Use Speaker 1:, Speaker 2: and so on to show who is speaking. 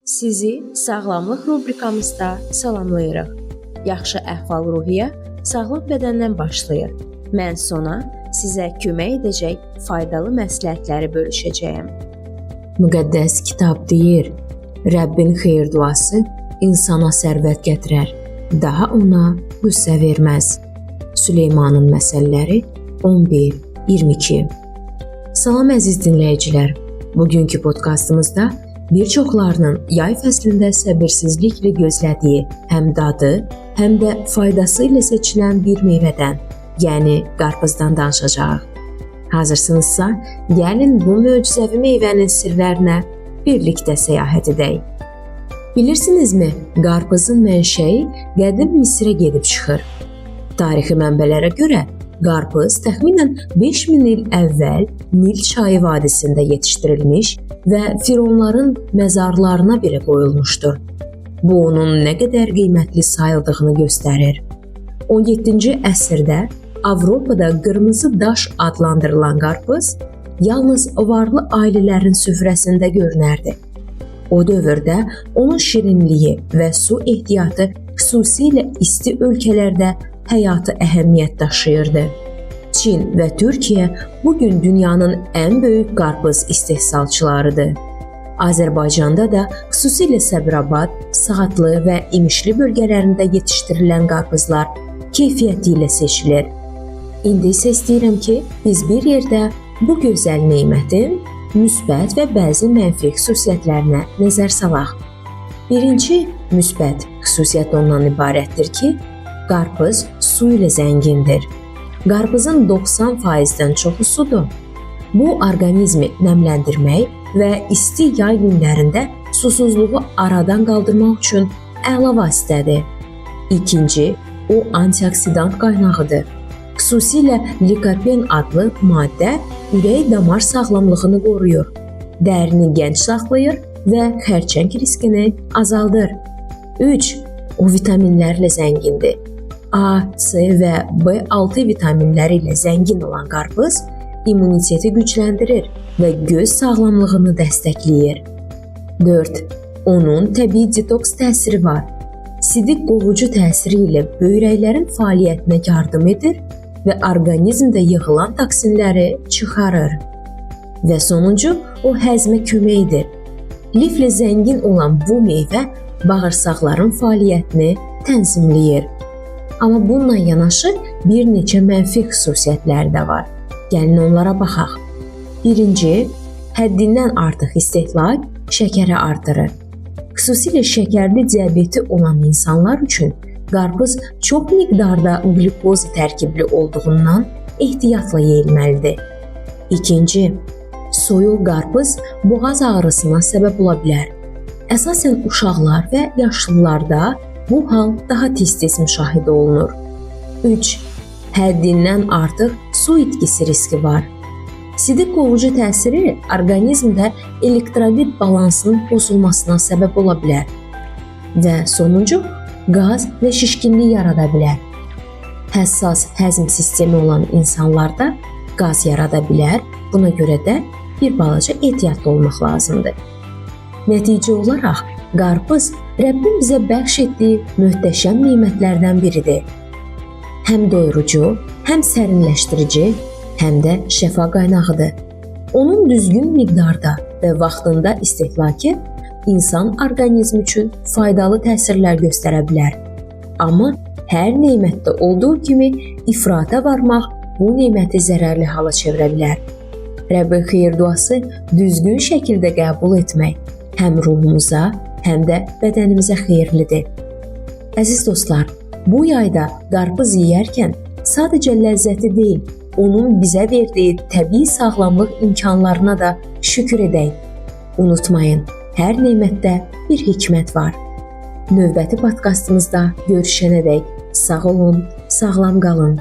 Speaker 1: Sizi sağlamlıq rubrikamızda salamlayırıq. Yaxşı əhval-ruhiyyə sağlam bədəndən başlayır. Mən Sona sizə kömək edəcək faydalı məsləhətləri bölüşəcəyəm.
Speaker 2: Müqəddəs kitab deyir, Rəbbin xeyir duası insana sərvət gətirər, daha ona qüssə verməz. Süleymanın məsəlləri 11-22. Salam əziz dinləyicilər, bugünkü podkastımızda bir çoxlarının yay fəslində səbirsizliklə gözlədiyi həm dadı, həm də faydası ilə seçilən bir meyvədən, yəni qarpızdan danışacağıq. Hazırsınızsa, gəlin bu möcüzəvi meyvənin sirlərinə birlikdə səyahət edək. Bilirsinizmi, qarpızın mənşəyi qədim Misrə gedib çıxır. Tarixi mənbələrə görə, qarpız təxminən 5000 il əvvəl Nil çayı vadisində yetişdirilmiş və fironların məzarlarına belə qoyulmuşdur. Bu, onun nə qədər qiymətli sayıldığını göstərir. 17-ci əsrdə Avropada qırmızı daş adlandırılan qarpız yalnız varlı ailələrin süfrəsində görünərdi. O dövrdə onun şirinliyi və su ehtiyatı xüsusilə isti ölkələrdə həyati əhəmiyyət daşıyırdı. Çin və Türkiyə bugün dünyanın ən böyük qarpız istehsalçılarıdır. Azərbaycanda da xüsusilə Səbrabad, Saatlı və İmişli bölgələrində yetişdirilən qarpızlar keyfiyyəti ilə seçilir. İndi isə istəyirəm ki, biz bir yerdə bu gözəl nemətin müsbət və bəzi mənfi xüsusiyyətlərinə nəzər salaq. Birinci müsbət xüsusiyyət ondan ibarətdir ki, qarpız su ilə zəngindir. Qarpızın 90%-dən çoxu sudur. Bu, orqanizmi nəmləndirmək və isti yay günlərində susuzluğu aradan qaldırmaq üçün əla vasitədir. İkinci, o antioksidant qaynağıdır. Xüsusilə likopen adlı maddə ürək-damar sağlamlığını qoruyur, dərini gənc saxlayır və xərçəng riskini azaldır. 3. O vitaminlərlə zəngindir. A, C və B6 vitaminləri ilə zəngin olan qarpız immuniteti gücləndirir və göz sağlamlığını dəstəkləyir. 4. Onun təbii detoks təsiri var. Sidik qovucu təsiri ilə böyrəklərin fəaliyyətinə yardım edir və orqanizmdə yığılan toksinləri çıxarır. Və sonuncu, o həzmə kömək edir. Liflə zəngin olan bu meyvə bağırsaqların fəaliyyətini tənzimləyir. Amma bununla yanaşı bir neçə mənfi xüsusiyyətləri də var. Gəlin onlara baxaq. Birinci, həddindən artıq istehlak şəkəri artırır. Xüsusilə şəkərli diabeti olan insanlar üçün qarpız çox miqdarda qlukoz tərkibli olduğundan ehtiyatla yeyilməlidir. İkinci, soyuq qarpız boğaz ağrısına səbəb ola bilər. Əsasən uşaqlar və yaşlılarda bu hal daha tez-tez müşahidə olunur. 3. Həddindən artıq su itkisi riski var. Sidik qovucu təsiri orqanizmdə elektrolit balansının pozulmasına səbəb ola bilər. Və sonuncu, qaz və şişkinlik yarada bilər. Həssas həzm sistemi olan insanlarda qaz yarada bilər, buna görə də bir balaca ehtiyatlı olmaq lazımdır. Nəticə olaraq, qarpız Rəbbin bizə bəxş etdiyi möhtəşəm nemətlərdən biridir. Həm doyurucu, həm sərinləşdirici, həm də şəfa qaynağıdır. Onun düzgün miqdarda və vaxtında istehlakı insan orqanizmi üçün faydalı təsirlər göstərə bilər. Amma hər nemətdə olduğu kimi ifrata varmaq bu neməti zərərli hala çevirə bilər. Rəbbin xeyir duası düzgün şəkildə qəbul etmək həm ruhumuza, həm də bədənimizə xeyirlidir. Əziz dostlar, bu yayda qarpız yeyərkən sadəcə ləzzəti deyil, onun bizə verdiyi təbii sağlamlıq imkanlarına da şükür edək. Unutmayın, hər nemətdə bir hikmət var. Növbəti podkastımızda görüşənədək sağ olun, sağlam qalın.